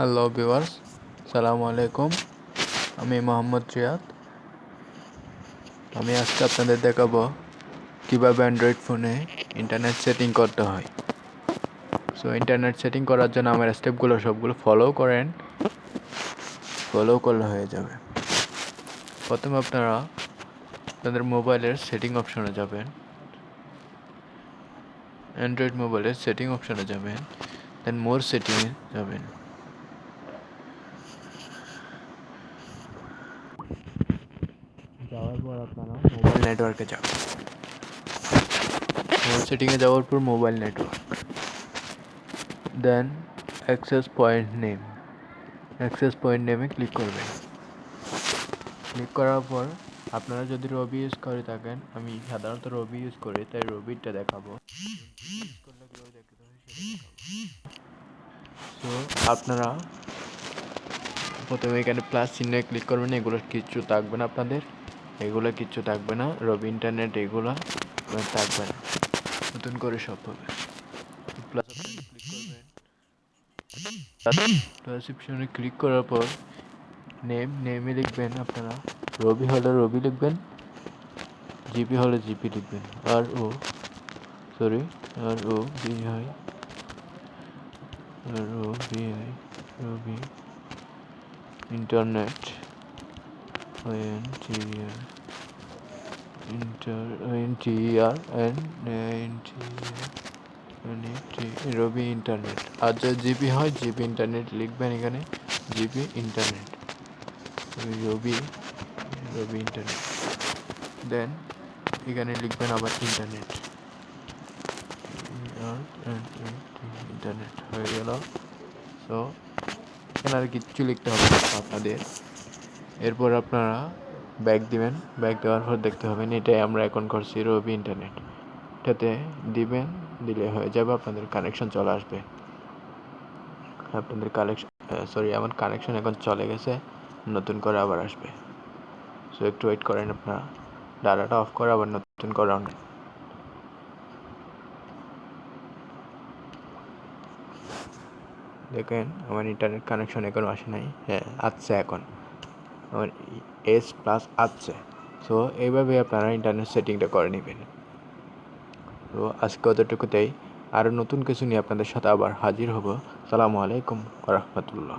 Hello viewers, সালামু আলাইকুম। আমি মোহাম্মদ রিয়াদ। আমি আজকে আপনাদের দেখাবো কিভাবে অ্যান্ড্রয়েড ফোনে ইন্টারনেট সেটিং করতে হয়। সো ইন্টারনেট সেটিং করার জন্য আমার স্টেপগুলো সবগুলো ফলো করেন, ফলো করলে হয়ে যাবে। প্রথমে আপনারা আপনাদের মোবাইলের সেটিং অপশনে যাবেন, অ্যান্ড্রয়েড মোবাইলের সেটিং অপশনে যাবেন, দেন মোর সেটিংয়ে যাবেন। যাওয়ার পর আপনারা মোবাইল নেটওয়ার্কে যাবেন। মোবাইল সেটিংয়ে যাওয়ার পর মোবাইল নেটওয়ার্ক, দেন অ্যাক্সেস পয়েন্ট নেমে ক্লিক করবেন। ক্লিক করার পর আপনারা যদি রবি ইউজ করে থাকেন, আমি সাধারণত রবি ইউজ করি তাই রবিটা দেখাবো। সো আপনারা প্রথমে এখানে প্লাস চিহ্নে ক্লিক করবেন। এগুলো কিচ্ছু থাকবে না, আপনাদের এগুলো কিচ্ছু থাকবে না, রবি ইন্টারনেট এগুলো থাকবে না, নতুন করে সব হবে। প্লাস অপশনে ক্লিক করবেন। প্লাস অপশনে ক্লিক করার পর নেমে লিখবেন আপনারা রবি হলে রবি লিখবেন, জিপি হলে জিপি লিখবেন। R O B I Robi internet Robi internet. আর যদি জিপি হয় জিপি ইন্টারনেট লিখবেন, এখানে GP internet, Robi internet. Then এখানে লিখবেন আবার ইন্টারনেট হয়ে গেল। সো এখানে আর কিচ্ছু লিখতে হবে না আপনাদের। এরপর আপনারা ব্যাক দিবেন। ব্যাক দেওয়ার পর দেখতে হবেন এটাই আমরা এখন করছি, রবি ইন্টারনেট। এটাতে দিবেন, দিলে হয়ে যাবে, আপনাদের কানেকশন চলে আসবে। আপনাদের আমার কানেকশন এখন চলে গেছে, নতুন করে আবার আসবে। সো একটু ওয়েট করেন, আপনারা ডাটাটা অফ করে আবার নতুন করে অন। দেখেন আমার ইন্টারনেট কানেকশন এখনও আসে নাই। হ্যাঁ আসছে, এখন আমার S+ আসছে। সো এইভাবে আপনারা ইন্টারনেট সেটিংটা করে নেবেন। তো আজকে অতটুকুতেই, আরও নতুন কিছু নিয়ে আপনাদের সাথে আবার হাজির হব। আসসালামু আলাইকুম ওয়া রাহমাতুল্লাহ।